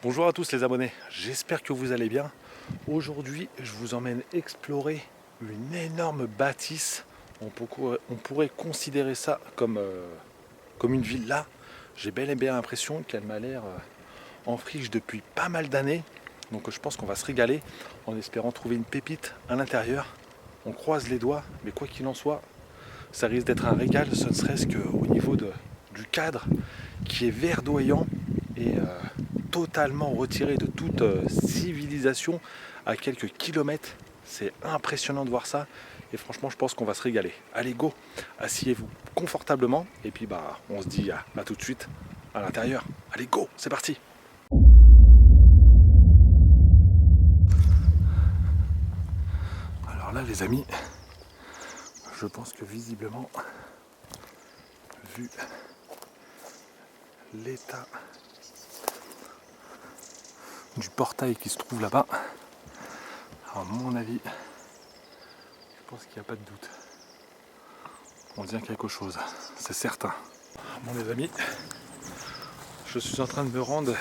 Bonjour à tous les abonnés, j'espère que vous allez bien. Aujourd'hui, je vous emmène explorer une énorme bâtisse. On pourrait considérer ça comme une villa. J'ai bel et bien l'impression qu'elle m'a l'air en friche depuis pas mal d'années. Donc je pense qu'on va se régaler en espérant trouver une pépite à l'intérieur. On croise les doigts, mais quoi qu'il en soit, ça risque d'être un régal, ce ne serait-ce qu'au niveau du cadre qui est verdoyant et totalement retiré de toute civilisation à quelques kilomètres. C'est impressionnant de voir ça et franchement je pense qu'on va se régaler. Allez go, asseyez-vous confortablement et puis on se dit à tout de suite à l'intérieur. Allez go, c'est parti. Alors là les amis, je pense que visiblement, vu l'état du portail qui se trouve là-bas, à mon avis, je pense qu'il n'y a pas de doute. On tient quelque chose, c'est certain. Bon les amis, je suis en train de me rendre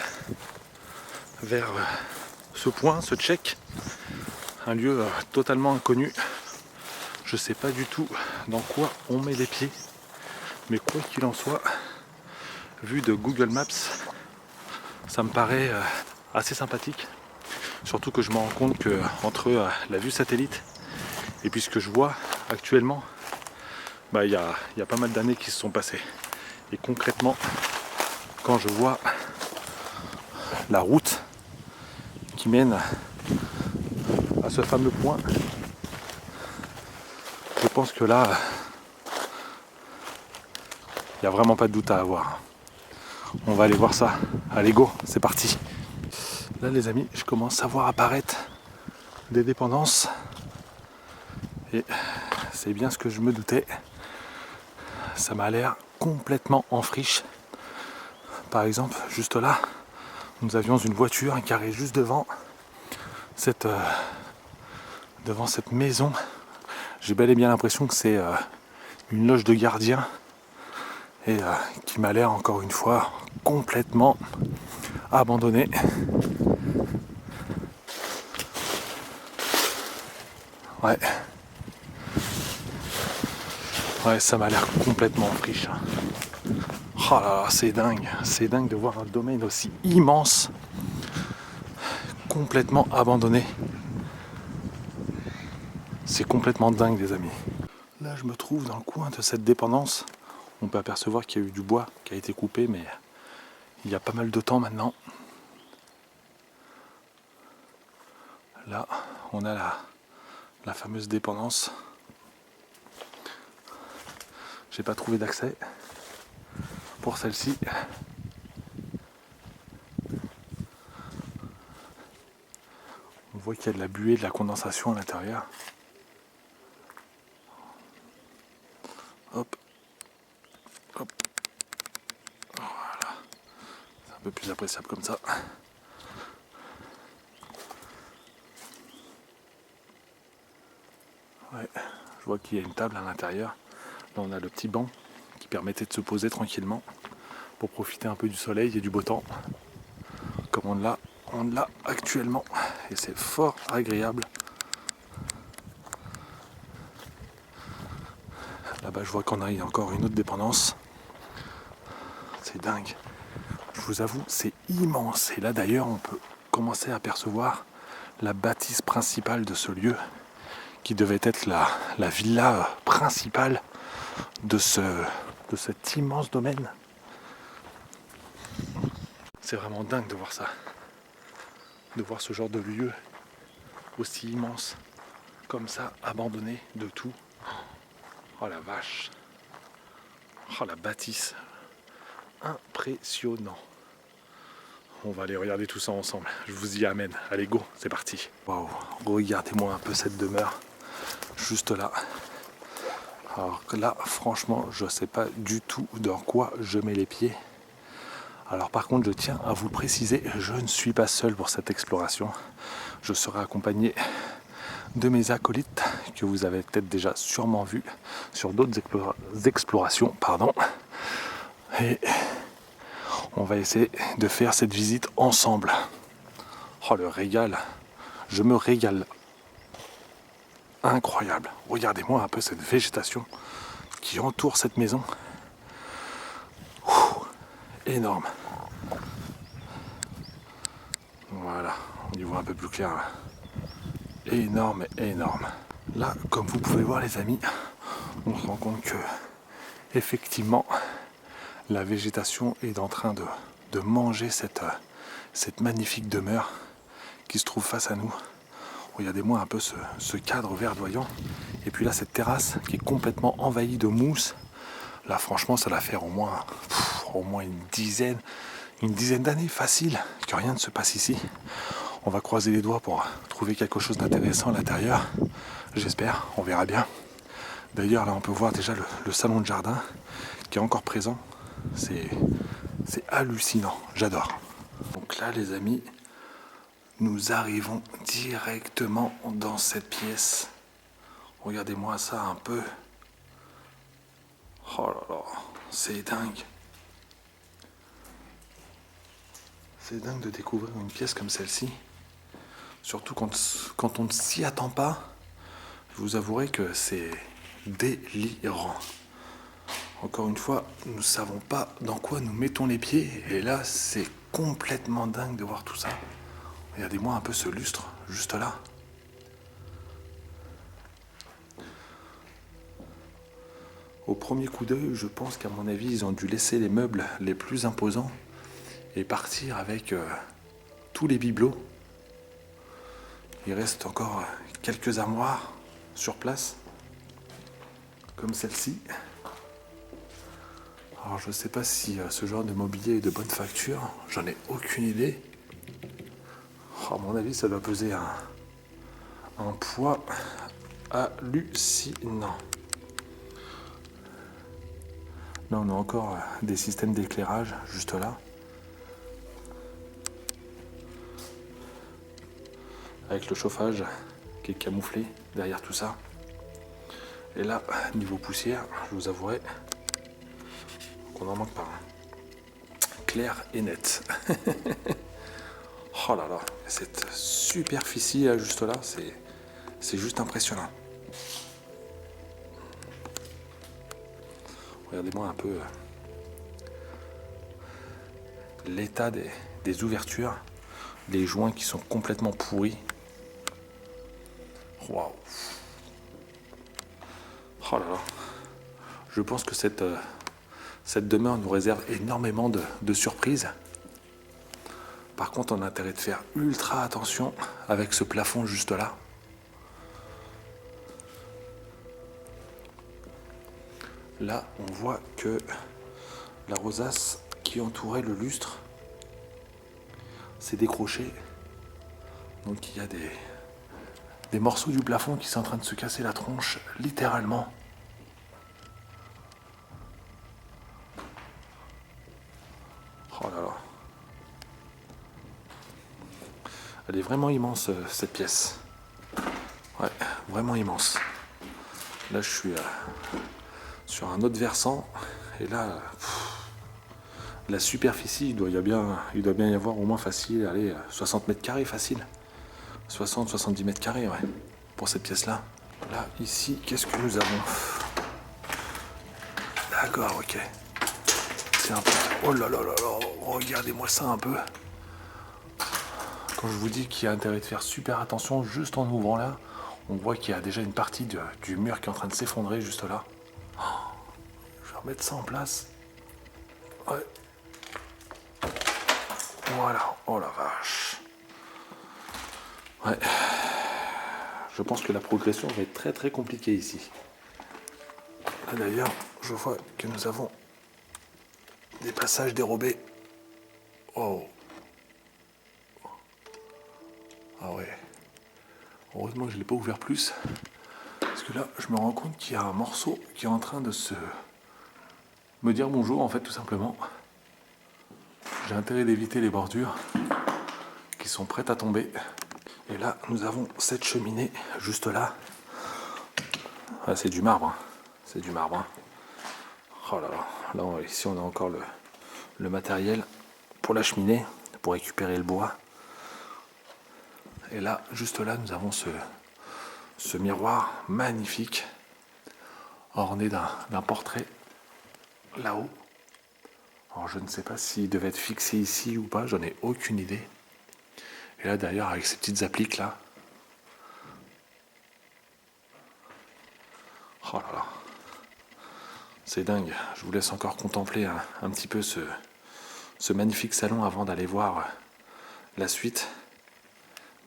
vers ce point, ce check, un lieu totalement inconnu. Je sais pas du tout dans quoi on met les pieds, mais quoi qu'il en soit, vu de Google Maps, ça me paraît assez sympathique. Surtout que je me rends compte que entre la vue satellite et puis ce que je vois actuellement, il y a pas mal d'années qui se sont passées. Et concrètement, quand je vois la route qui mène à ce fameux point, je pense que là, il n'y a vraiment pas de doute à avoir. On va aller voir ça. Allez go, c'est parti. Là les amis, je commence à voir apparaître des dépendances. Et c'est bien ce que je me doutais. Ça m'a l'air complètement en friche. Par exemple, juste là, nous avions une voiture garée juste devant cette maison. J'ai bel et bien l'impression que c'est une loge de gardien et qui m'a l'air encore une fois complètement abandonnée. Ouais, ça m'a l'air complètement en friche. Oh là là, c'est dingue de voir un domaine aussi immense complètement abandonné. C'est complètement dingue les amis. Là je me trouve dans le coin de cette dépendance. On peut apercevoir qu'il y a eu du bois qui a été coupé, mais il y a pas mal de temps maintenant. Là on a la fameuse dépendance. J'ai pas trouvé d'accès pour celle-ci. On voit qu'il y a de la buée, de la condensation à l'intérieur. Hop, hop, voilà. C'est un peu plus appréciable comme ça. Ouais, je vois qu'il y a une table à l'intérieur. Là on a le petit banc qui permettait de se poser tranquillement pour profiter un peu du soleil et du beau temps. Comme on l'a actuellement. Et c'est fort agréable. Là-bas je vois qu'on a encore une autre dépendance. C'est dingue. Je vous avoue, c'est immense. Et là d'ailleurs on peut commencer à apercevoir la bâtisse principale de ce lieu, qui devait être la villa principale de cet immense domaine. C'est vraiment dingue de voir ça. De voir ce genre de lieu aussi immense, comme ça, abandonné de tout. Oh la vache. Oh la bâtisse. Impressionnant. On va aller regarder tout ça ensemble. Je vous y amène. Allez go, c'est parti. Waouh, regardez-moi un peu cette demeure. Juste là. Alors là, franchement, je ne sais pas du tout dans quoi je mets les pieds. Alors par contre, je tiens à vous le préciser, je ne suis pas seul pour cette exploration. Je serai accompagné de mes acolytes que vous avez peut-être déjà sûrement vus sur d'autres explorations. Et On va essayer de faire cette visite ensemble. Oh le régal, je me régale. Incroyable. Regardez-moi un peu cette végétation qui entoure cette maison. Ouh, énorme. Voilà, on y voit un peu plus clair là. Énorme, énorme. Là, comme vous pouvez voir les amis, on se rend compte que effectivement la végétation est en train de manger cette magnifique demeure qui se trouve face à nous. Regardez-moi un peu ce cadre verdoyant. Et puis là, cette terrasse qui est complètement envahie de mousse. Là, franchement, ça va faire au moins une dizaine d'années facile que rien ne se passe ici. On va croiser les doigts pour trouver quelque chose d'intéressant à l'intérieur. J'espère, on verra bien. D'ailleurs, là, on peut voir déjà le salon de jardin qui est encore présent. C'est hallucinant, j'adore. Donc là, les amis, nous arrivons directement dans cette pièce. Regardez-moi ça un peu. Oh là là, c'est dingue. C'est dingue de découvrir une pièce comme celle-ci. Surtout quand on ne s'y attend pas. Je vous avouerai que c'est délirant. Encore une fois, nous ne savons pas dans quoi nous mettons les pieds. Et là, c'est complètement dingue de voir tout ça. Regardez-moi un peu ce lustre, juste là. Au premier coup d'œil, je pense qu'à mon avis, ils ont dû laisser les meubles les plus imposants et partir avec tous les bibelots. Il reste encore quelques armoires sur place, comme celle-ci. Alors je ne sais pas si ce genre de mobilier est de bonne facture, j'en ai aucune idée. À mon avis, ça doit peser un poids hallucinant. Là, on a encore des systèmes d'éclairage juste là. Avec le chauffage qui est camouflé derrière tout ça. Et là, niveau poussière, je vous avouerai qu'on n'en manque pas. Clair et net. Oh là là, cette superficie là, juste là, c'est juste impressionnant. Regardez-moi un peu l'état des ouvertures, les joints qui sont complètement pourris. Waouh. Oh là là. Je pense que cette demeure nous réserve énormément de surprises. Par contre, on a intérêt de faire ultra attention avec ce plafond juste là. Là, on voit que la rosace qui entourait le lustre s'est décrochée. Donc il y a des morceaux du plafond qui sont en train de se casser la tronche, littéralement. Oh là là. Elle est vraiment immense, cette pièce. Ouais, vraiment immense. Là, je suis sur un autre versant. Et là, la superficie, il doit bien y avoir au moins facile, allez, 60 mètres carrés facile. 60-70 mètres carrés, ouais, pour cette pièce-là. Là, ici, qu'est-ce que nous avons? D'accord, ok. C'est un peu... Oh là là là là, regardez-moi ça un peu. Quand je vous dis qu'il y a intérêt de faire super attention, juste en ouvrant là, on voit qu'il y a déjà une partie du mur qui est en train de s'effondrer juste là. Oh, je vais remettre ça en place. Ouais. Voilà. Oh la vache. Ouais. Je pense que la progression va être très très compliquée ici. Là d'ailleurs, je vois que nous avons des passages dérobés. Oh. Ah ouais. Heureusement que je ne l'ai pas ouvert plus. Parce que là, je me rends compte qu'il y a un morceau qui est en train de me dire bonjour, en fait, tout simplement. J'ai intérêt d'éviter les bordures qui sont prêtes à tomber. Et là, nous avons cette cheminée juste là. Ah, c'est du marbre. C'est du marbre. Oh là là. Là, ici, on a encore le matériel pour la cheminée, pour récupérer le bois. Et là, juste là, nous avons ce miroir magnifique, orné d'un portrait là-haut. Alors je ne sais pas s'il devait être fixé ici ou pas, j'en ai aucune idée. Et là d'ailleurs avec ces petites appliques là. Oh là là. C'est dingue. Je vous laisse encore contempler un petit peu ce magnifique salon avant d'aller voir la suite.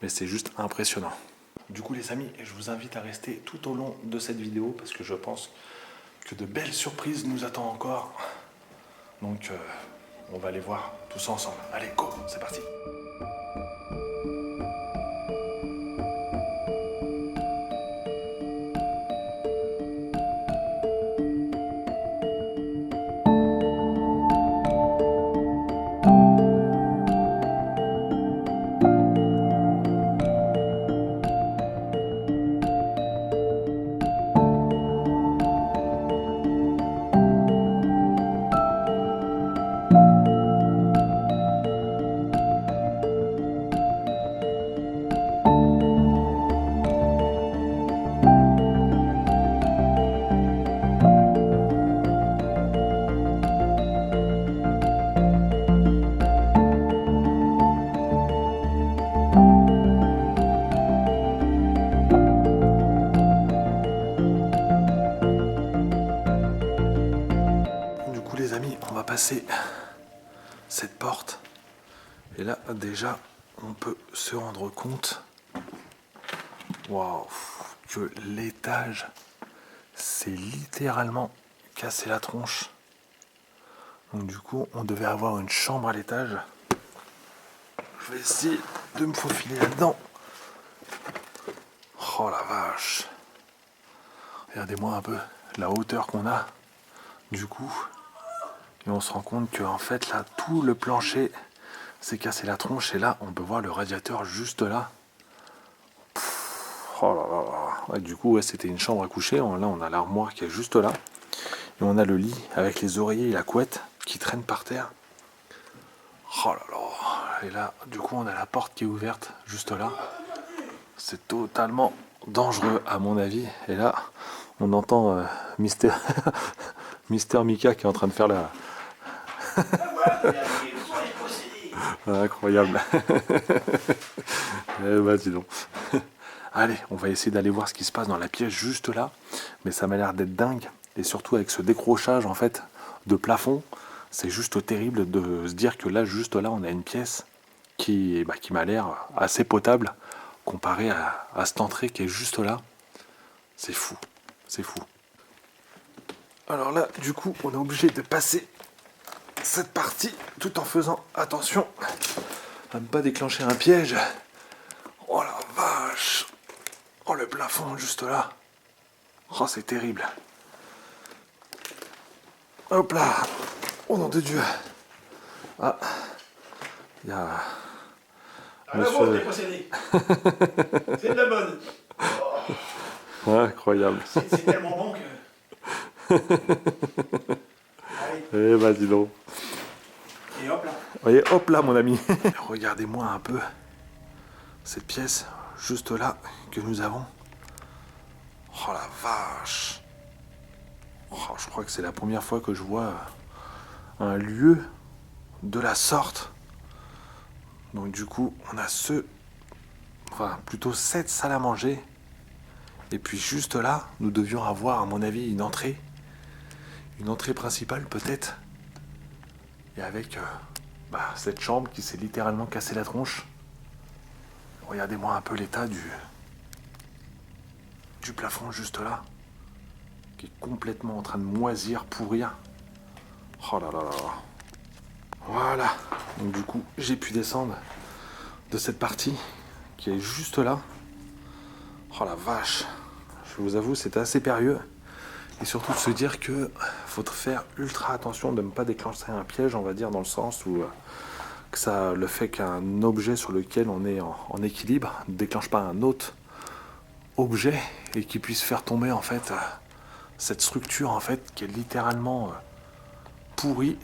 Mais c'est juste impressionnant. Du coup les amis, je vous invite à rester tout au long de cette vidéo parce que je pense que de belles surprises nous attendent encore. Donc on va aller voir tout ça ensemble. Allez, go, c'est parti. Les amis, on va passer cette porte et là déjà on peut se rendre compte waouh, que l'étage s'est littéralement cassé la tronche. Donc du coup on devait avoir une chambre à l'étage. Je vais essayer de me faufiler là-dedans. Oh la vache, regardez-moi un peu la hauteur qu'on a du coup. Et on se rend compte que en fait là tout le plancher s'est cassé la tronche et là on peut voir le radiateur juste là. Oh là là là. Ouais, du coup ouais, c'était une chambre à coucher. Là on a l'armoire qui est juste là. Et on a le lit avec les oreillers et la couette qui traînent par terre. Oh là là. Et là du coup on a la porte qui est ouverte juste là. C'est totalement dangereux à mon avis. Et là on entend Mister Mika qui est en train de faire la... Incroyable. Eh ben, dis donc. Allez, on va essayer d'aller voir ce qui se passe dans la pièce juste là. Mais ça m'a l'air d'être dingue. Et surtout avec ce décrochage en fait de plafond, c'est juste terrible de se dire que là, juste là, on a une pièce qui m'a l'air assez potable comparée à cette entrée qui est juste là. C'est fou. C'est fou. Alors là, du coup, on est obligé de passer cette partie tout en faisant attention à ne pas déclencher un piège. Oh la vache. Oh le plafond juste là. Oh c'est terrible. Hop là. Oh nom de Dieu. Ah. Il y a... Monsieur... C'est de la bonne. Oh. Incroyable. C'est tellement bon que... Eh ben dis donc. Et hop là. Voyez, hop là mon ami. Regardez-moi un peu cette pièce juste là que nous avons. Oh la vache. Oh, je crois que c'est la première fois que je vois un lieu de la sorte. Donc du coup on a plutôt 7 salles à manger. Et puis juste là nous devions avoir à mon avis une entrée principale peut-être. Et avec cette chambre qui s'est littéralement cassé la tronche. Regardez-moi un peu l'état du plafond juste là, qui est complètement en train de moisir, pourrir. Oh là là là. Voilà. Donc du coup, j'ai pu descendre de cette partie qui est juste là. Oh la vache. Je vous avoue, c'était assez périlleux. Et surtout de se dire que faut faire ultra attention de ne pas déclencher un piège, on va dire, dans le sens où le fait qu'un objet sur lequel on est en équilibre ne déclenche pas un autre objet et qui puisse faire tomber en fait cette structure en fait qui est littéralement pourrie.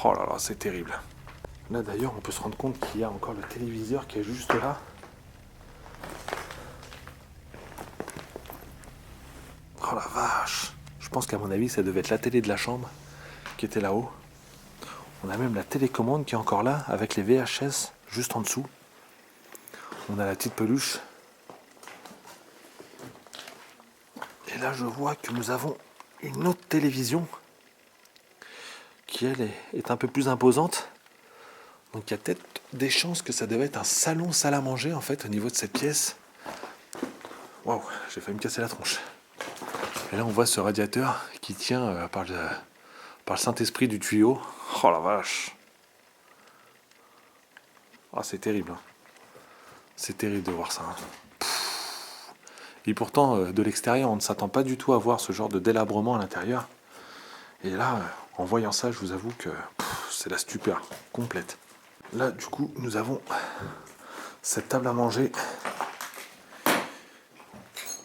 Oh là là, c'est terrible. Là d'ailleurs, on peut se rendre compte qu'il y a encore le téléviseur qui est juste là. Oh la vache. Je pense qu'à mon avis, ça devait être la télé de la chambre qui était là-haut. On a même la télécommande qui est encore là, avec les VHS juste en dessous. On a la petite peluche. Et là, je vois que nous avons une autre télévision qui, elle, est un peu plus imposante. Donc il y a peut-être des chances que ça devait être un salon salle à manger, en fait, au niveau de cette pièce. Waouh, j'ai failli me casser la tronche. Et là, on voit ce radiateur qui tient par le Saint-Esprit du tuyau. Oh la vache. Ah, c'est terrible. Hein. C'est terrible de voir ça. Hein. Et pourtant, de l'extérieur, on ne s'attend pas du tout à voir ce genre de délabrement à l'intérieur. Et là, en voyant ça, je vous avoue que c'est la stupeur complète. Là, du coup, nous avons cette table à manger.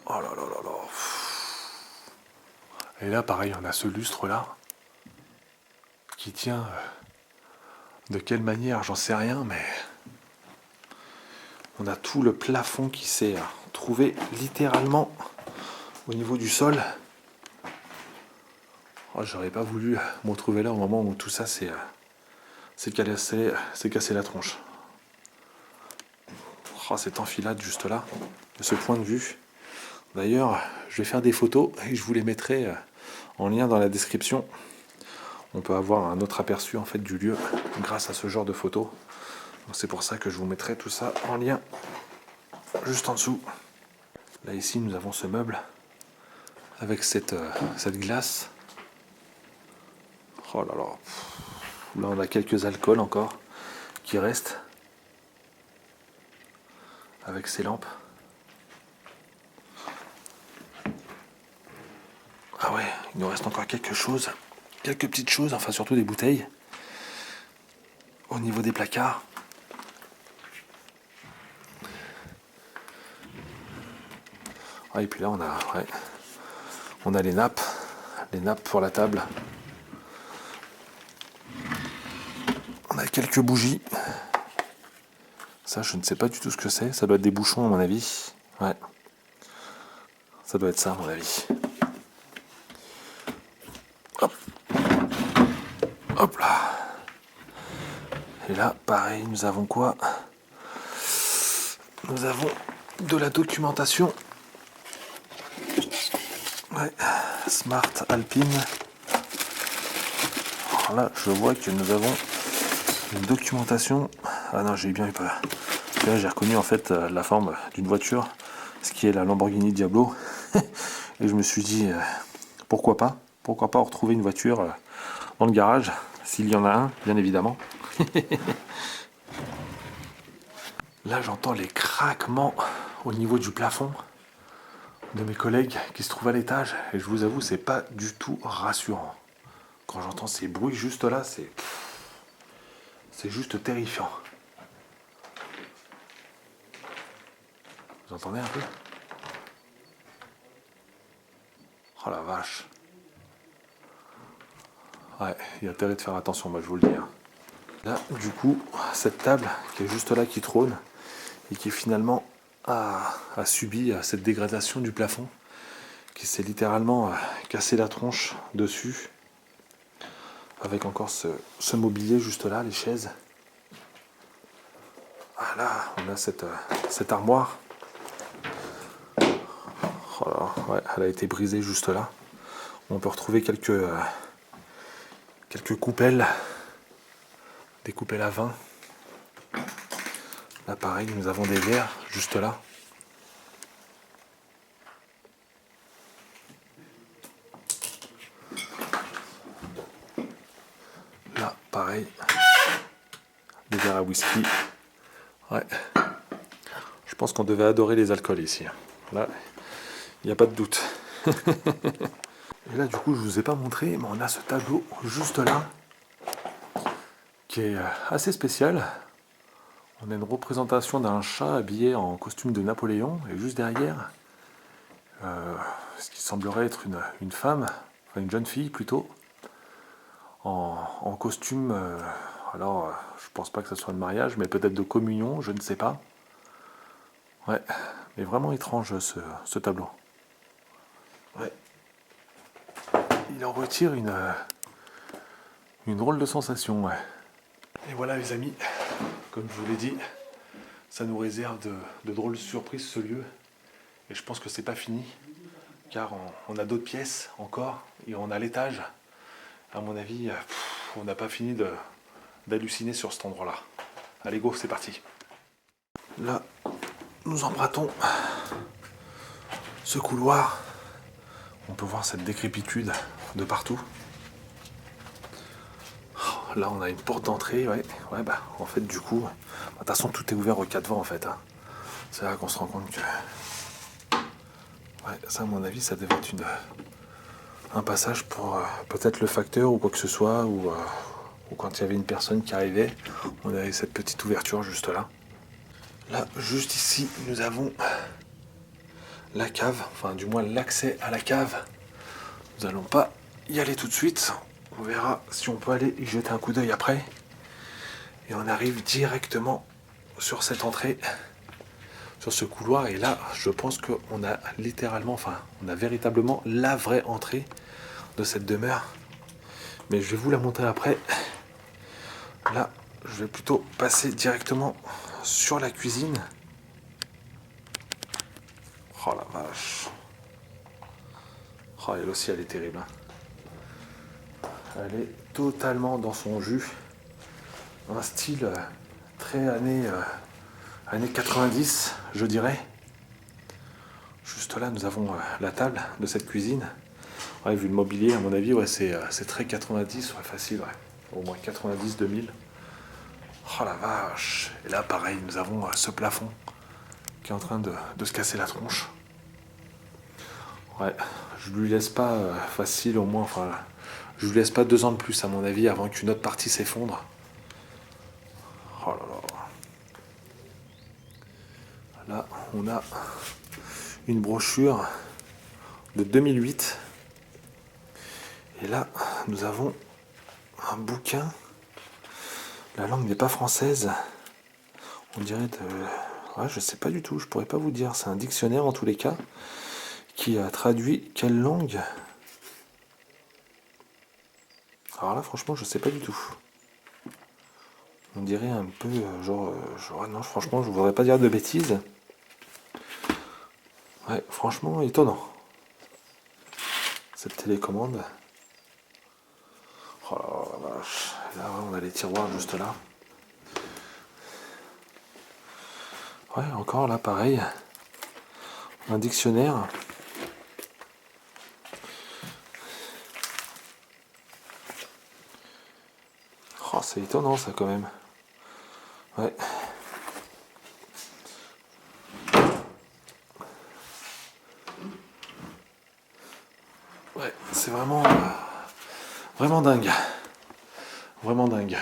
Oh là là là là. Et là, pareil, on a ce lustre-là qui tient... de quelle manière, j'en sais rien, mais... On a tout le plafond qui s'est trouvé littéralement au niveau du sol. Oh, j'aurais pas voulu me retrouver là au moment où tout ça s'est cassé la tronche. Oh, cette enfilade juste là, de ce point de vue. D'ailleurs, je vais faire des photos et je vous les mettrai en lien dans la description. On peut avoir un autre aperçu en fait du lieu grâce à ce genre de photos. C'est pour ça que je vous mettrai tout ça en lien juste en dessous. Là ici nous avons ce meuble avec cette glace. Oh là là. Là on a quelques alcools encore qui restent avec ces lampes. Ah ouais, il nous reste encore quelques petites choses, enfin surtout des bouteilles au niveau des placards. Ah, et puis là on a les nappes pour la table. On a quelques bougies. Ça, je ne sais pas du tout ce que c'est. Ça doit être des bouchons à mon avis. Ouais. Ça doit être ça à mon avis. Hop. Hop là. Et là, pareil, nous avons quoi? Nous avons de la documentation. Ouais. Smart Alpine. Alors là, je vois que nous avons une documentation. Ah non, j'ai bien eu peur. Là, j'ai reconnu en fait la forme d'une voiture, ce qui est la Lamborghini Diablo. Et je me suis dit, pourquoi pas retrouver une voiture dans le garage, s'il y en a un, bien évidemment. Là, j'entends les craquements au niveau du plafond de mes collègues qui se trouvent à l'étage. Et je vous avoue, c'est pas du tout rassurant. Quand j'entends ces bruits juste là, c'est juste terrifiant. Vous entendez un peu? Oh la vache. Ouais, il y a intérêt de faire attention, moi je vous le dis. Hein. Là, du coup, cette table qui est juste là, qui trône, et qui finalement a subi cette dégradation du plafond, qui s'est littéralement cassé la tronche dessus, avec encore ce mobilier juste là, les chaises. Ah là, on a cette armoire. Oh là, ouais, elle a été brisée juste là. On peut retrouver quelques coupelles, des coupelles à vin. Là pareil, nous avons des verres juste là. Là pareil, des verres à whisky. Ouais. Je pense qu'on devait adorer les alcools ici. Là, il n'y a pas de doute. Et là, du coup, je vous ai pas montré, mais on a ce tableau juste là, qui est assez spécial. On a une représentation d'un chat habillé en costume de Napoléon, et juste derrière, ce qui semblerait être une femme, enfin une jeune fille plutôt, en costume. Alors, je pense pas que ce soit de mariage, mais peut-être de communion, je ne sais pas. Ouais, mais vraiment étrange ce tableau. Ouais. Il en retire une drôle de sensation, ouais. Et voilà les amis, comme je vous l'ai dit, ça nous réserve de drôles de surprises ce lieu. Et je pense que c'est pas fini, car on a d'autres pièces encore, et on a l'étage. À mon avis, on n'a pas fini d'halluciner sur cet endroit-là. Allez go, c'est parti. Là, nous empruntons ce couloir. On peut voir cette décrépitude de partout. Là, on a une porte d'entrée, ouais. Ouais, bah, en fait, du coup, de toute façon, tout est ouvert aux quatre vents, en fait. Hein. C'est là qu'on se rend compte que... Ouais, ça, à mon avis, ça devait être un passage pour peut-être le facteur ou quoi que ce soit, ou quand il y avait une personne qui arrivait, on avait cette petite ouverture juste là. Là, juste ici, nous avons la cave, enfin, du moins l'accès à la cave. Nous n'allons pas y aller tout de suite. On verra si on peut aller y jeter un coup d'œil après. Et on arrive directement sur cette entrée, sur ce couloir. Et là, je pense qu'on a littéralement, enfin, on a véritablement la vraie entrée de cette demeure. Mais je vais vous la montrer après. Là, je vais plutôt passer directement sur la cuisine. Oh la vache. Oh, elle aussi, elle est terrible. Hein. Elle est totalement dans son jus. Un style très années 90, je dirais. Juste là, nous avons la table de cette cuisine. Ouais, vu le mobilier, à mon avis, ouais, c'est très 90, ouais, facile, ouais. Au moins 90, 2000. Oh la vache. Et là, pareil, nous avons ce plafond qui est en train de se casser la tronche. Ouais, je lui laisse pas facile, au moins, enfin, je lui laisse pas 2 ans de plus, à mon avis, avant qu'une autre partie s'effondre. Oh là là. Là, on a une brochure de 2008. Et là, nous avons un bouquin. La langue n'est pas française. On dirait de... Ouais, je sais pas du tout, je pourrais pas vous dire. C'est un dictionnaire en tous les cas qui a traduit quelle langue. Alors là, franchement, je sais pas du tout. On dirait un peu non, franchement, je voudrais pas dire de bêtises. Ouais, franchement, étonnant. Cette télécommande. Oh la vache. Là, on a les tiroirs juste là. Ouais, encore là, pareil. Un dictionnaire. Oh, c'est étonnant ça quand même. Ouais. Ouais, c'est vraiment dingue. Vraiment dingue.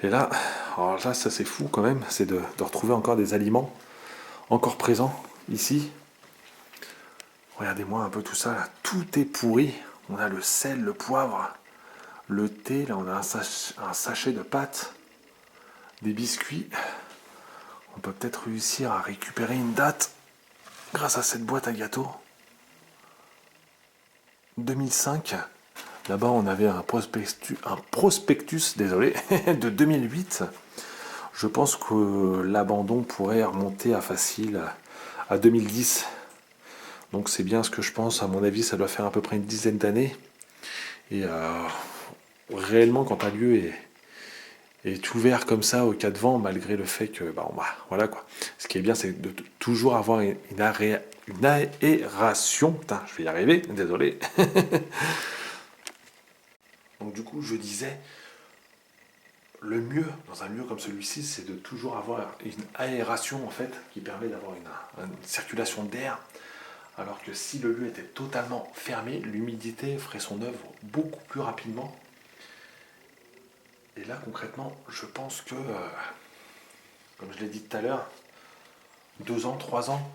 Et là, alors là, ça c'est fou quand même, c'est de retrouver encore des aliments encore présents ici. Regardez-moi un peu tout ça, là. Tout est pourri. On a le sel, le poivre, le thé, là on a un sachet de pâtes, des biscuits. On peut peut-être réussir à récupérer une date grâce à cette boîte à gâteaux. 2005. Là-bas, on avait un prospectus désolé, de 2008. Je pense que l'abandon pourrait remonter à facile à 2010. Donc c'est bien ce que je pense. À mon avis, ça doit faire à peu près une dizaine d'années. Et réellement, quand un lieu est ouvert comme ça au cas de vent, malgré le fait que, voilà quoi. Ce qui est bien, c'est de toujours avoir une aération. Putain, je vais y arriver, désolé. Donc du coup, je disais, le mieux dans un lieu comme celui-ci, c'est de toujours avoir une aération en fait, qui permet d'avoir une circulation d'air. Alors que si le lieu était totalement fermé, l'humidité ferait son œuvre beaucoup plus rapidement. Et là, concrètement, je pense que, comme je l'ai dit tout à l'heure, 2 ans, 3 ans,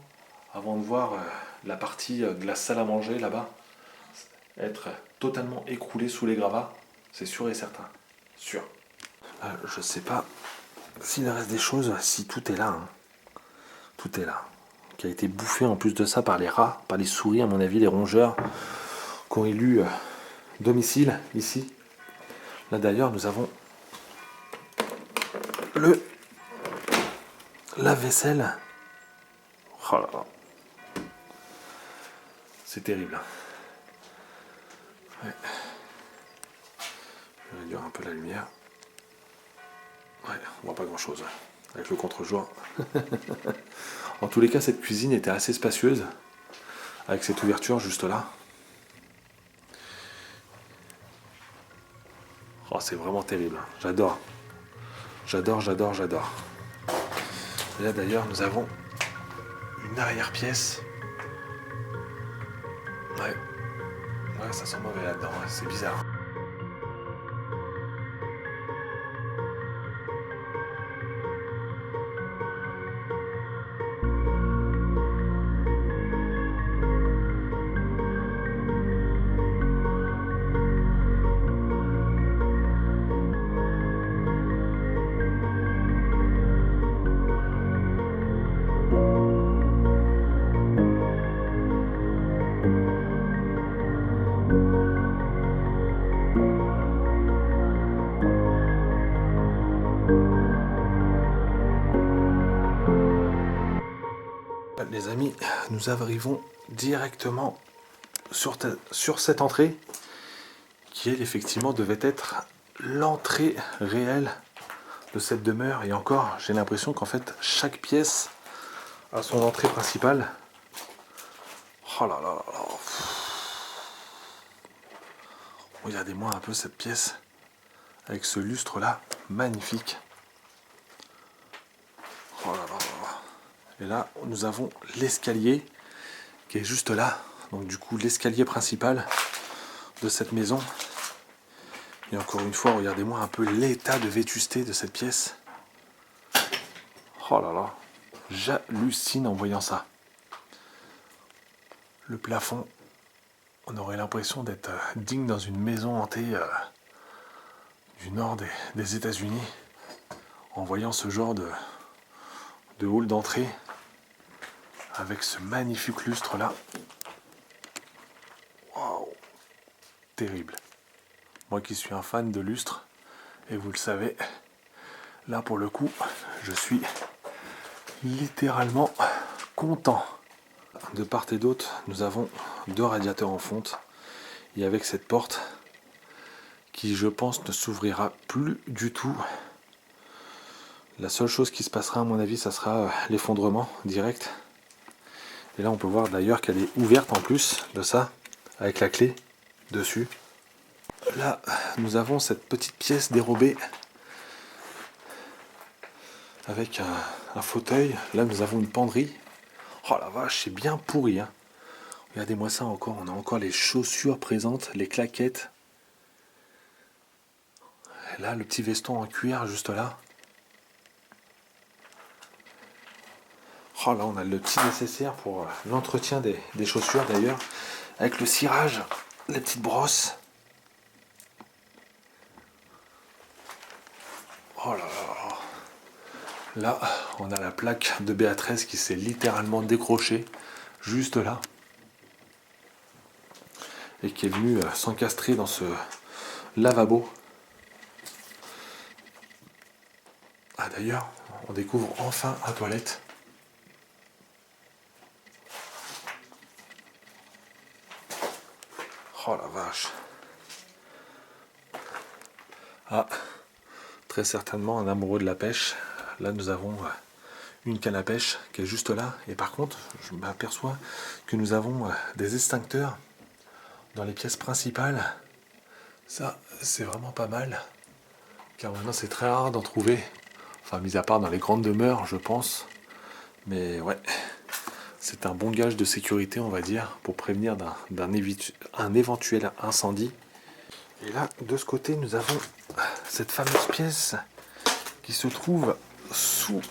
avant de voir la partie de la salle à manger là-bas, être totalement écroulé sous les gravats, c'est sûr et certain. Sûr. Je sais pas s'il reste des choses, si tout est là. Hein. Tout est là. Qui a été bouffé en plus de ça par les rats, par les souris, à mon avis, les rongeurs, qui ont élu domicile ici. Là d'ailleurs, nous avons le lave-vaisselle. Oh là là. C'est terrible. Hein. Ouais. Je vais réduire un peu la lumière. Ouais, on voit pas grand chose avec le contre-jour. En tous les cas, cette cuisine était assez spacieuse avec cette ouverture juste là. Oh, c'est vraiment terrible. J'adore. J'adore, j'adore, j'adore. Et là d'ailleurs, nous avons une arrière-pièce. Ouais. Ouais, ça sent mauvais là-dedans. Ouais, c'est bizarre. Les amis, nous arrivons directement sur cette entrée qui, elle, effectivement, devait être l'entrée réelle de cette demeure. Et encore, j'ai l'impression qu'en fait, chaque pièce a son entrée principale. Oh là là là là. Regardez-moi un peu cette pièce avec ce lustre-là, magnifique. Oh là là là là. Et là, nous avons l'escalier qui est juste là. Donc du coup, l'escalier principal de cette maison. Et encore une fois, regardez-moi un peu l'état de vétusté de cette pièce. Oh là là, j'hallucine en voyant ça. Le plafond, on aurait l'impression d'être digne dans une maison hantée du nord des États-Unis en voyant ce genre de hall d'entrée avec ce magnifique lustre là. Waouh, terrible. Moi qui suis un fan de lustre, et vous le savez, là pour le coup, je suis littéralement content. De part et d'autre, nous avons 2 radiateurs en fonte, et avec cette porte qui, je pense, ne s'ouvrira plus du tout. La seule chose qui se passera, à mon avis, ça sera l'effondrement direct. Et là, on peut voir d'ailleurs qu'elle est ouverte en plus de ça, avec la clé dessus. Là, nous avons cette petite pièce dérobée avec un fauteuil. Là, nous avons une penderie. Oh la vache, c'est bien pourri. Hein. Regardez-moi ça encore. On a encore les chaussures présentes, les claquettes. Et là, le petit veston en cuir juste là. Oh là, on a le petit nécessaire pour l'entretien des chaussures d'ailleurs, avec le cirage, les petites brosses. Oh là là. Là, on a la plaque de Béatrice qui s'est littéralement décrochée, juste là. Et qui est venue s'encastrer dans ce lavabo. Ah d'ailleurs, on découvre enfin un toilette. Oh la vache. Ah, très certainement un amoureux de la pêche. Là nous avons une canne à pêche qui est juste là. Et par contre, je m'aperçois que nous avons des extincteurs dans les pièces principales. Ça, c'est vraiment pas mal. Car maintenant c'est très rare d'en trouver. Enfin, mis à part dans les grandes demeures, je pense. Mais ouais, c'est un bon gage de sécurité, on va dire, pour prévenir un éventuel incendie. Et là, de ce côté, nous avons cette fameuse pièce qui se trouve sous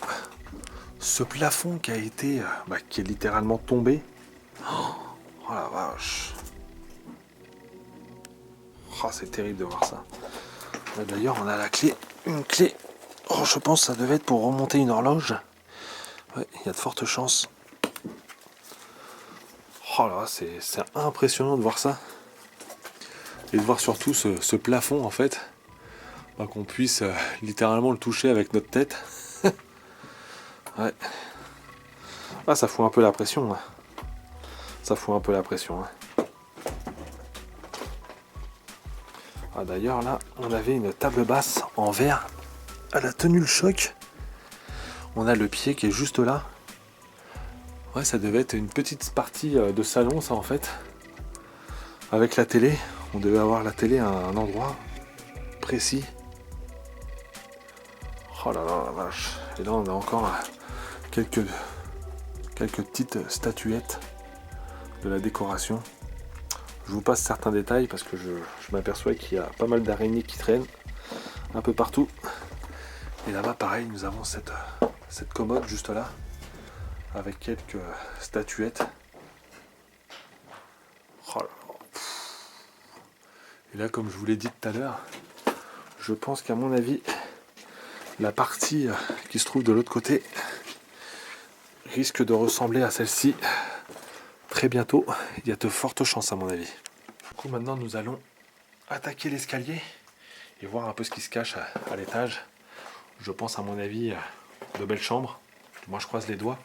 ce plafond qui a été, qui est littéralement tombé. Oh la vache. Oh, c'est terrible de voir ça. D'ailleurs, on a la clé. Une clé. Oh, je pense que ça devait être pour remonter une horloge. Ouais, il y a de fortes chances. Oh là, c'est impressionnant de voir ça. Et de voir surtout ce plafond, en fait. Bah, qu'on puisse littéralement le toucher avec notre tête. Ouais. Ah, ça fout un peu la pression. Hein. Ça fout un peu la pression. Hein. Ah, d'ailleurs, là, on avait une table basse en verre. Elle a tenu le choc. On a le pied qui est juste là. Ouais, ça devait être une petite partie de salon, ça, en fait. Avec la télé. On devait avoir la télé à un endroit précis. Oh là là, la vache. Et là, on a encore quelques petites statuettes de la décoration. Je vous passe certains détails parce que je m'aperçois qu'il y a pas mal d'araignées qui traînent un peu partout. Et là-bas, pareil, nous avons cette commode juste là, avec quelques statuettes. Oh là là. Et là, comme je vous l'ai dit tout à l'heure, je pense qu'à mon avis, la partie qui se trouve de l'autre côté risque de ressembler à celle-ci très bientôt. Il y a de fortes chances à mon avis. Du coup, maintenant, nous allons attaquer l'escalier et voir un peu ce qui se cache à l'étage. Je pense à mon avis de belles chambres. Moi, je croise les doigts.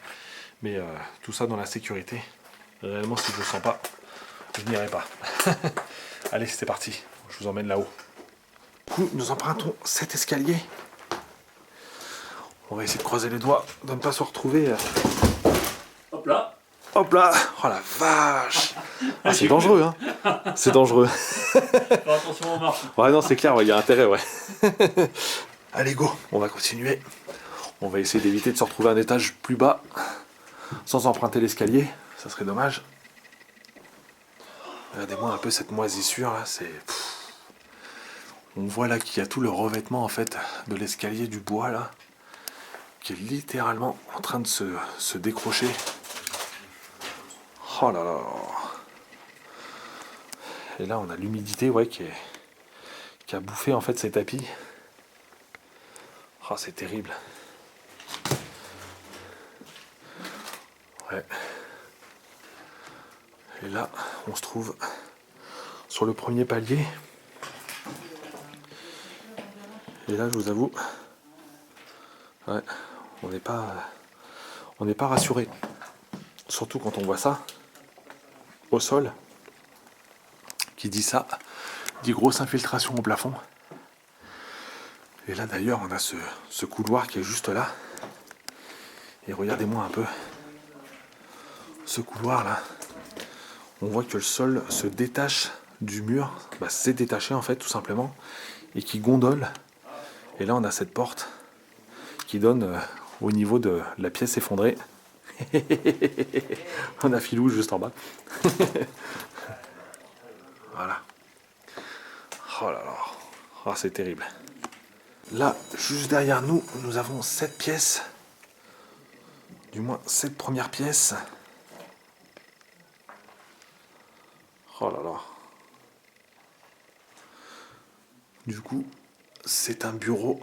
Mais tout ça dans la sécurité. Réellement, si je ne le sens pas, je n'irai pas. Allez, c'est parti. Je vous emmène là-haut. Du coup, nous empruntons cet escalier. On va essayer de croiser les doigts, de ne pas se retrouver. Hop là. Hop là. Oh la vache. Ah, c'est dangereux, hein. C'est dangereux. Faire attention aux marches. Ouais, non, c'est clair, il y a intérêt, ouais. Allez, go. On va continuer. On va essayer d'éviter de se retrouver un étage plus bas sans emprunter l'escalier. Ça serait dommage. Regardez-moi un peu cette moisissure là, c'est... On voit là qu'il y a tout le revêtement en fait de l'escalier du bois là, qui est littéralement en train de se décrocher. Oh là là. Et là on a l'humidité ouais, qui a bouffé en fait ces tapis. Oh, c'est terrible. Ouais. Et là, on se trouve sur le premier palier. Et là, je vous avoue, ouais, on n'est pas rassuré. Surtout quand on voit ça au sol. Qui dit ça, dit grosse infiltration au plafond. Et là, d'ailleurs, on a ce couloir qui est juste là. Et regardez-moi un peu. Ce couloir là. On voit que le sol se détache du mur, bah, c'est détaché en fait tout simplement, et qui gondole. Et là on a cette porte qui donne au niveau de la pièce effondrée. On a Filou juste en bas. Voilà. Oh là là, oh, c'est terrible. Là, juste derrière nous, nous avons cette pièce, du moins cette première pièce. Oh là là. Du coup, c'est un bureau.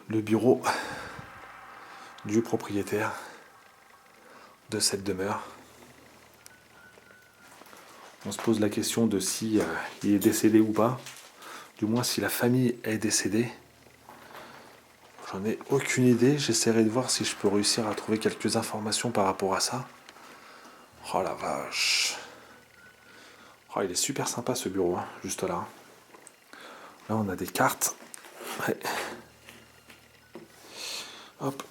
Le bureau du propriétaire de cette demeure. On se pose la question de si il est décédé ou pas. Du moins si la famille est décédée. J'en ai aucune idée. J'essaierai de voir si je peux réussir à trouver quelques informations par rapport à ça. Oh la vache. Oh, il est super sympa ce bureau, hein, juste là. Là, on a des cartes. Ouais. Hop.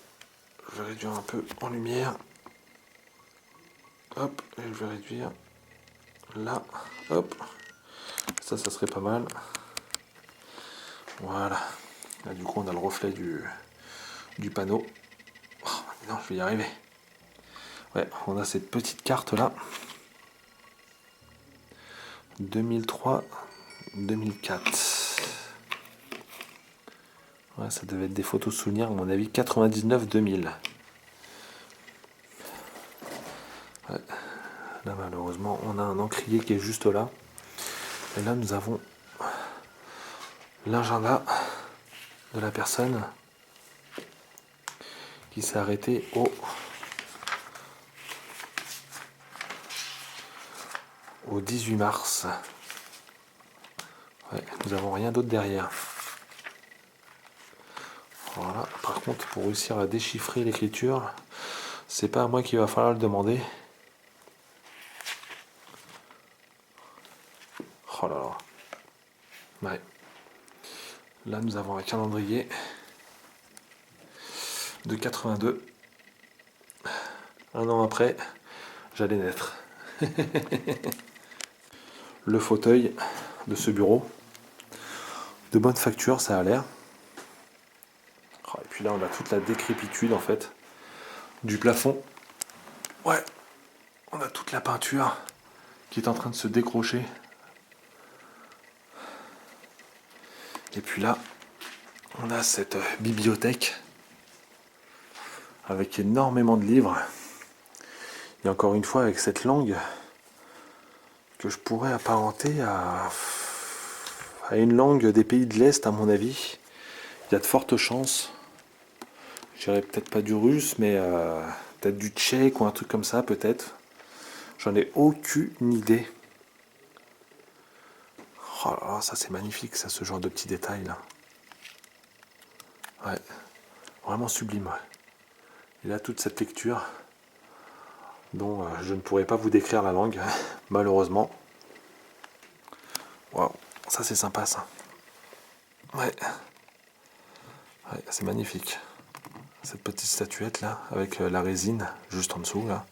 Je vais réduire un peu en lumière. Hop. Et je vais réduire là. Hop. Ça serait pas mal. Voilà. Là, du coup, on a le reflet du panneau. Oh, non, je vais y arriver. Ouais, on a cette petite carte là. 2003, 2004. Ouais, ça devait être des photos souvenirs, à mon avis, 99-2000. Ouais. Là, malheureusement, on a un encrier qui est juste là. Et là, nous avons l'agenda de la personne qui s'est arrêtée au 18 mars. Ouais, nous n'avons rien d'autre derrière. Voilà. Par contre, pour réussir à déchiffrer l'écriture, c'est pas à moi qu'il va falloir le demander. Oh là là. Ouais. Là, nous avons un calendrier de 82. Un an après, j'allais naître. Le fauteuil de ce bureau, de bonne facture, ça a l'air. Oh, et puis là, on a toute la décrépitude en fait du plafond. Ouais, on a toute la peinture qui est en train de se décrocher. Et puis là, on a cette bibliothèque avec énormément de livres. Et encore une fois, avec cette langue que je pourrais apparenter à une langue des pays de l'Est, à mon avis. Il y a de fortes chances. Je dirais peut-être pas du russe, mais peut-être du tchèque ou un truc comme ça, peut-être. J'en ai aucune idée. Oh là là, ça c'est magnifique, ça, ce genre de petits détails là. Ouais, vraiment sublime. Ouais. Et là, toute cette lecture dont je ne pourrais pas vous décrire la langue, malheureusement. Waouh, ça c'est sympa ça. Ouais. Ouais, c'est magnifique. Cette petite statuette là, avec la résine juste en dessous là.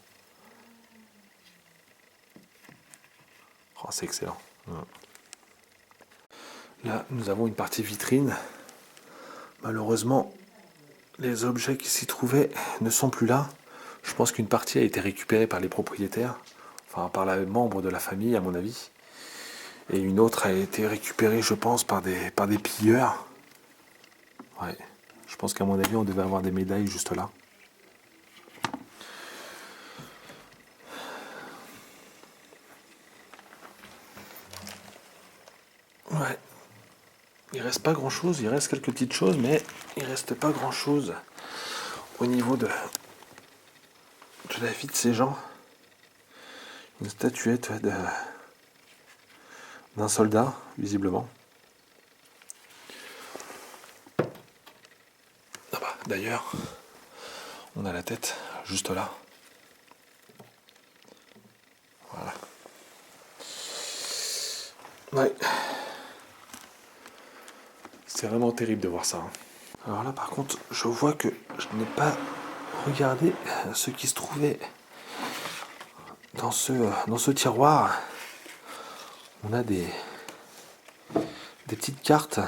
Oh, c'est excellent. Là, nous avons une partie vitrine. Malheureusement, les objets qui s'y trouvaient ne sont plus là. Je pense qu'une partie a été récupérée par les propriétaires, enfin par les membres de la famille à mon avis. Et une autre a été récupérée, je pense, par des pilleurs. Ouais. Je pense qu'à mon avis, on devait avoir des médailles juste là. Ouais. Il reste pas grand chose, il reste quelques petites choses, mais il reste pas grand chose au niveau de la vie de ces gens. Une statuette d'un soldat, visiblement. Ah bah, d'ailleurs, on a la tête juste là. Voilà. Ouais. C'est vraiment terrible de voir ça. Alors là, par contre, je vois que je n'ai pas regardé ce qui se trouvait dans ce tiroir. On a des petites cartes,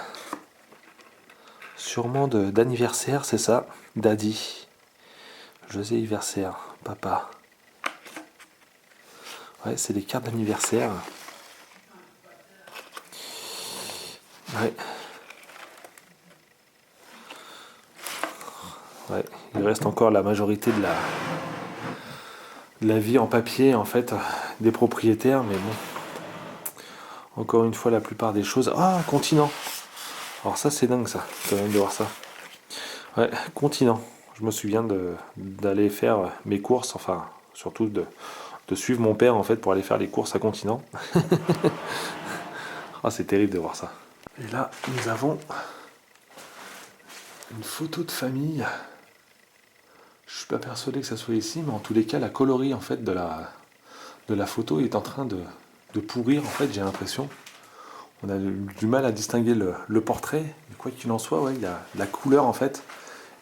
sûrement d'anniversaire, c'est ça, Daddy. José anniversaire, papa. Ouais, c'est des cartes d'anniversaire. Ouais. Ouais, il reste encore la majorité de la vie en papier, en fait, des propriétaires, mais bon. Encore une fois, la plupart des choses... Ah, continent. Alors ça, c'est dingue, ça, quand même, de voir ça. Ouais, continent. Je me souviens d'aller faire mes courses, enfin, surtout de suivre mon père, en fait, pour aller faire les courses à continent. Ah, c'est terrible de voir ça. Et là, nous avons une photo de famille. Je suis pas persuadé que ça soit ici, mais en tous les cas, la coloris, en fait, de la photo est en train de pourrir, en fait, j'ai l'impression. On a du mal à distinguer le portrait, mais quoi qu'il en soit, ouais, il y a la couleur, en fait,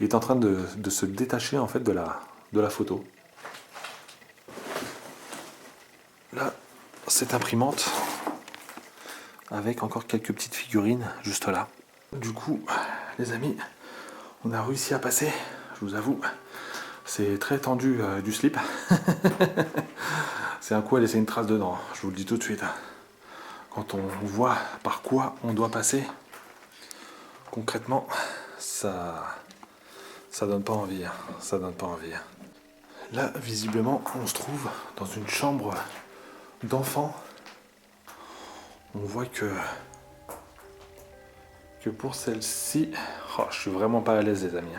est en train de se détacher, en fait, de la photo. Là, cette imprimante, avec encore quelques petites figurines, juste là. Du coup, les amis, on a réussi à passer, je vous avoue. C'est très tendu du slip. C'est un coup à laisser une trace dedans, je vous le dis tout de suite. Quand on voit par quoi on doit passer, concrètement, ça donne pas envie. Ça donne pas envie. Là, visiblement, on se trouve dans une chambre d'enfant. on voit que pour celle-ci, oh, je suis vraiment pas à l'aise les amis.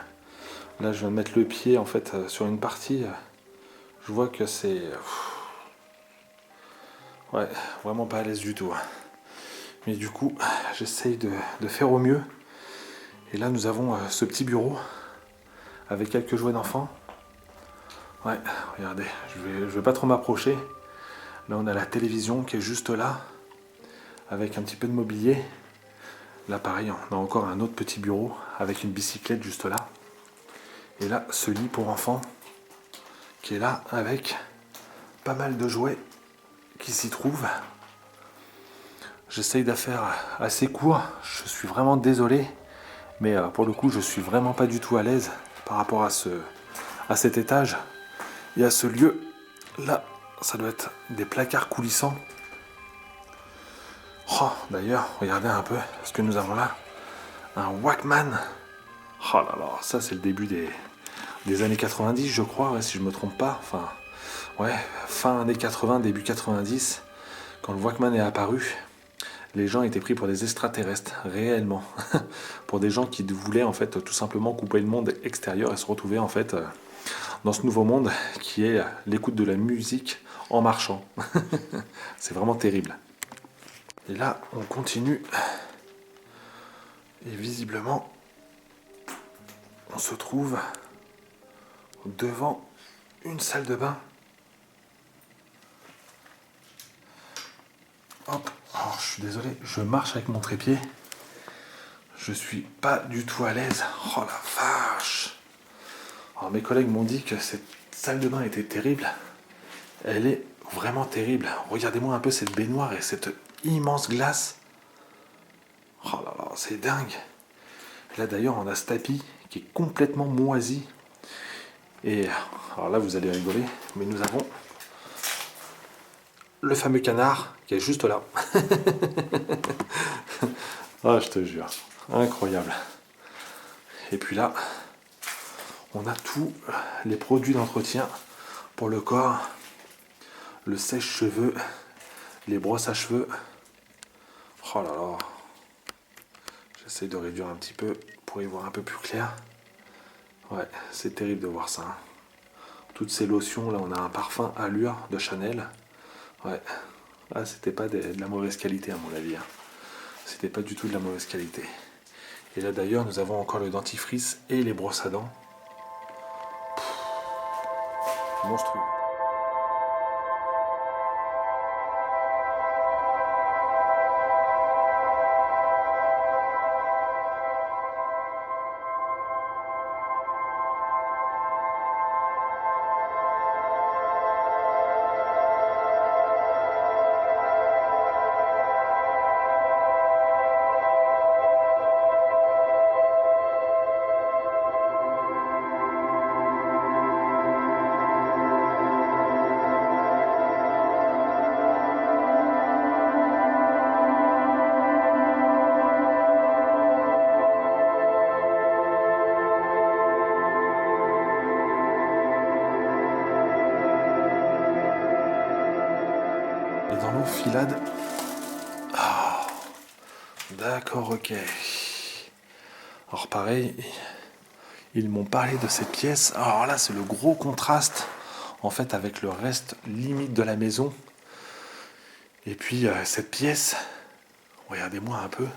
Là je viens de mettre le pied en fait sur une partie, je vois que c'est... Ouais, vraiment pas à l'aise du tout. Mais du coup, j'essaye de faire au mieux. Et là nous avons ce petit bureau avec quelques jouets d'enfants. Ouais, regardez, je vais pas trop m'approcher. Là on a la télévision qui est juste là, avec un petit peu de mobilier. Là pareil, on a encore un autre petit bureau avec une bicyclette juste là. Et là, ce lit pour enfants qui est là avec pas mal de jouets qui s'y trouvent. J'essaye de faire assez court, je suis vraiment désolé, mais pour le coup je suis vraiment pas du tout à l'aise par rapport à cet étage et à ce lieu. Là, ça doit être des placards coulissants. Oh, d'ailleurs, regardez un peu ce que nous avons là. Un Walkman. Oh là là, ça c'est le début des années 90 je crois, ouais, si je me trompe pas. Enfin, ouais, fin années 80, début 90, quand le Walkman est apparu. Les gens étaient pris pour des extraterrestres, réellement. Pour des gens qui voulaient en fait tout simplement couper le monde extérieur et se retrouver en fait dans ce nouveau monde qui est l'écoute de la musique en marchant. C'est vraiment terrible. Et là, on continue. Et visiblement, on se trouve devant une salle de bain. Hop, oh, je suis désolé, je marche avec mon trépied. Je suis pas du tout à l'aise. Oh la vache. Alors, mes collègues m'ont dit que cette salle de bain était terrible. Elle est vraiment terrible. Regardez-moi un peu cette baignoire et cette immense glace. Oh là là, c'est dingue. Là d'ailleurs, on a ce tapis qui est complètement moisi. Et alors là, vous allez rigoler, mais nous avons le fameux canard qui est juste là. Ah, je te jure, incroyable. Et puis là, on a tous les produits d'entretien pour le corps, le sèche-cheveux, les brosses à cheveux. Oh là là. J'essaie de réduire un petit peu pour y voir un peu plus clair. Ouais, c'est terrible de voir ça. Hein. Toutes ces lotions, là on a un parfum Allure de Chanel. Ouais, là c'était pas de la mauvaise qualité à mon avis. Hein. C'était pas du tout de la mauvaise qualité. Et là d'ailleurs nous avons encore le dentifrice et les brosses à dents. Monstrueux. Et dans l'enfilade. Oh, d'accord, ok. Alors pareil, ils m'ont parlé de cette pièce. Alors là, c'est le gros contraste en fait avec le reste limite de la maison. Et puis cette pièce, regardez-moi un peu.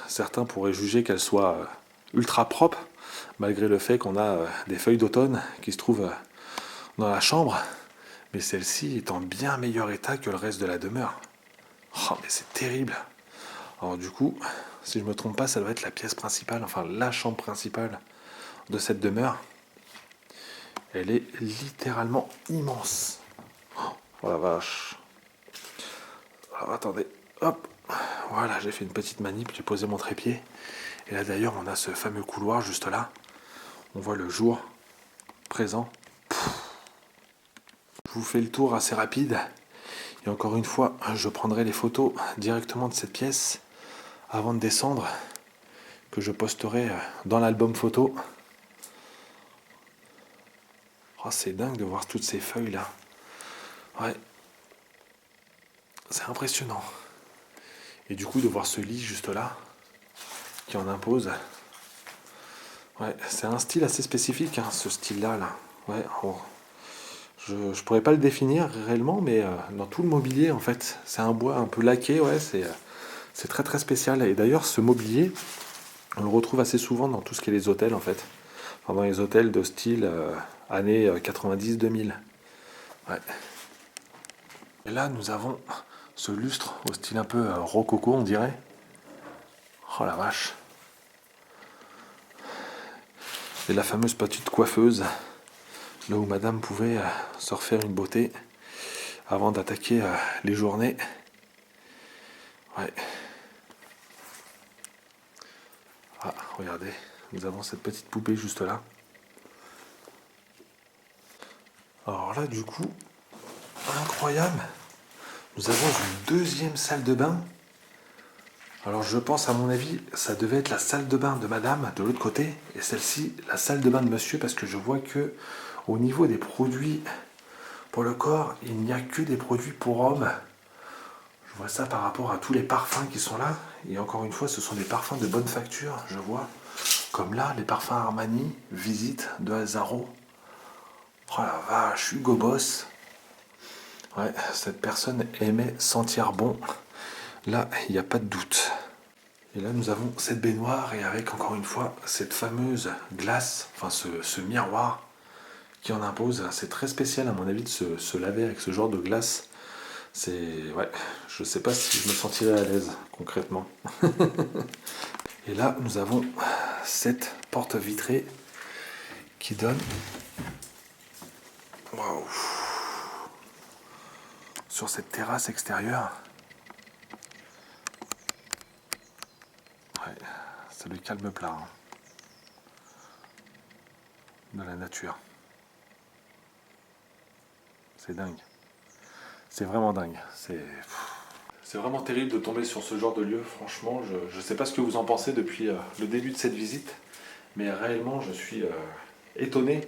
Certains pourraient juger qu'elle soit ultra propre, malgré le fait qu'on a des feuilles d'automne qui se trouvent dans la chambre. Mais celle-ci est en bien meilleur état que le reste de la demeure. Oh, mais c'est terrible. Alors du coup, si je me trompe pas, ça doit être la pièce principale, enfin la chambre principale de cette demeure. Elle est littéralement immense. Oh la vache. Alors attendez, hop. Voilà, j'ai fait une petite manip, j'ai posé mon trépied. Et là d'ailleurs, on a ce fameux couloir juste là. On voit le jour présent. Je vous fais le tour assez rapide. Et encore une fois, je prendrai les photos directement de cette pièce avant de descendre, que je posterai dans l'album photo. Oh, c'est dingue de voir toutes ces feuilles là. Ouais. C'est impressionnant. Et du coup, de voir ce lit juste là, qui en impose. Ouais, c'est un style assez spécifique, hein, ce style-là. Là. Ouais, je ne pourrais pas le définir réellement, mais dans tout le mobilier, en fait, c'est un bois un peu laqué, ouais, c'est très très spécial. Et d'ailleurs, ce mobilier, on le retrouve assez souvent dans tout ce qui est les hôtels, en fait. Enfin, dans les hôtels de style années 90-2000. Ouais. Et là, nous avons ce lustre au style un peu rococo, on dirait. Oh la vache. Et la fameuse patute coiffeuse, là où madame pouvait se refaire une beauté avant d'attaquer les journées. Ouais. Ah, regardez, nous avons cette petite poupée juste là. Alors là, du coup, incroyable, nous avons une deuxième salle de bain. Alors je pense, à mon avis, ça devait être la salle de bain de madame de l'autre côté, et celle-ci, la salle de bain de monsieur, parce que je vois que au niveau des produits pour le corps, il n'y a que des produits pour hommes. Je vois ça par rapport à tous les parfums qui sont là. Et encore une fois, ce sont des parfums de bonne facture, je vois. Comme là, les parfums Armani, Visite de Azaro. Oh la vache, Hugo Boss. Ouais, cette personne aimait sentir bon. Là, il n'y a pas de doute. Et là, nous avons cette baignoire et avec, encore une fois, cette fameuse glace, enfin ce miroir qui en impose. C'est très spécial, à mon avis, de se laver avec ce genre de glace. C'est... Ouais, je sais pas si je me sentirais à l'aise, concrètement. Et là, nous avons cette porte vitrée qui donne... Waouh, sur cette terrasse extérieure. Ouais, c'est le calme plat hein, de la nature. C'est dingue. C'est vraiment dingue. C'est vraiment terrible de tomber sur ce genre de lieu. Franchement, je ne sais pas ce que vous en pensez depuis le début de cette visite, mais réellement, je suis étonné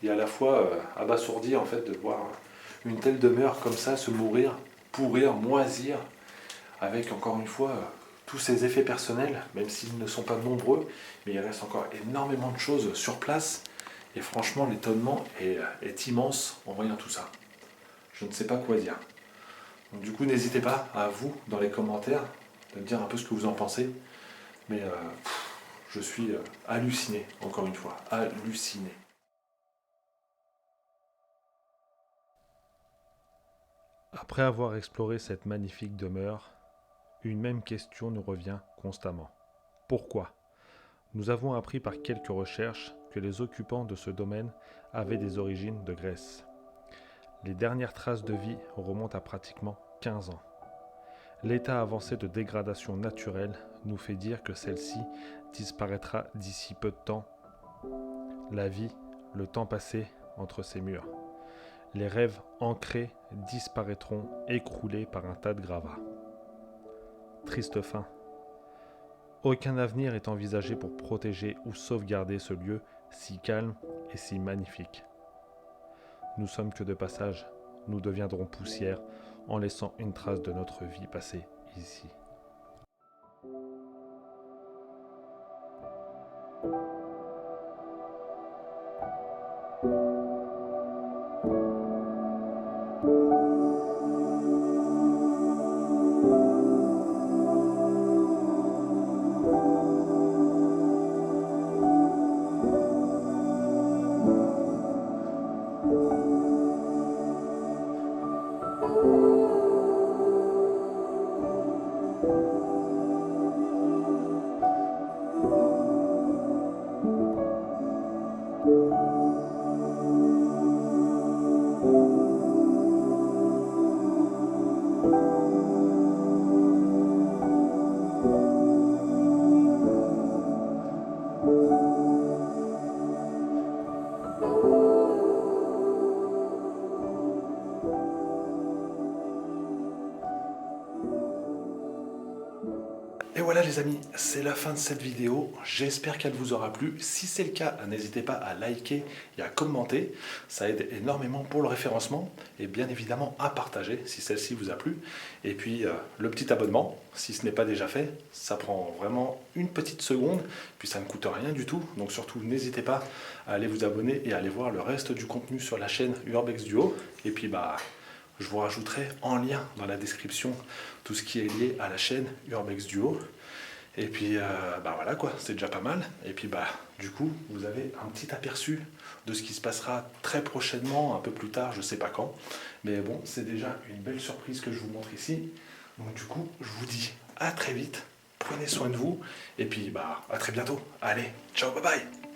et à la fois abasourdi en fait de voir une telle demeure comme ça se mourir, pourrir, moisir, avec encore une fois tous ces effets personnels, même s'ils ne sont pas nombreux, mais il reste encore énormément de choses sur place. Et franchement, l'étonnement est immense en voyant tout ça. Je ne sais pas quoi dire. Donc, du coup, n'hésitez pas à vous, dans les commentaires, de me dire un peu ce que vous en pensez. Mais je suis halluciné, encore une fois, halluciné. Après avoir exploré cette magnifique demeure, une même question nous revient constamment. Pourquoi ? Nous avons appris par quelques recherches que les occupants de ce domaine avaient des origines de Grèce. Les dernières traces de vie remontent à pratiquement 15 ans. L'état avancé de dégradation naturelle nous fait dire que celle-ci disparaîtra d'ici peu de temps. La vie, le temps passé entre ces murs. Les rêves ancrés disparaîtront écroulés par un tas de gravats. Triste fin. Aucun avenir est envisagé pour protéger ou sauvegarder ce lieu si calme et si magnifique. Nous sommes que de passage, nous deviendrons poussière en laissant une trace de notre vie passée ici. les amis, c'est la fin de cette vidéo. J'espère qu'elle vous aura plu. Si c'est le cas, n'hésitez pas à liker et à commenter. Ça aide énormément pour le référencement. Et bien évidemment à partager si celle-ci vous a plu. Et puis le petit abonnement, si ce n'est pas déjà fait, ça prend vraiment une petite seconde. Puis ça ne coûte rien du tout. Donc surtout, n'hésitez pas à aller vous abonner et à aller voir le reste du contenu sur la chaîne Urbex Duo. Et puis je vous rajouterai en lien dans la description tout ce qui est lié à la chaîne Urbex Duo. Et puis voilà quoi, c'est déjà pas mal. Et puis du coup, vous avez un petit aperçu de ce qui se passera très prochainement, un peu plus tard, je sais pas quand. Mais bon, c'est déjà une belle surprise que je vous montre ici. Donc du coup, je vous dis à très vite. Prenez soin de vous. Et puis à très bientôt. Allez, ciao, bye bye.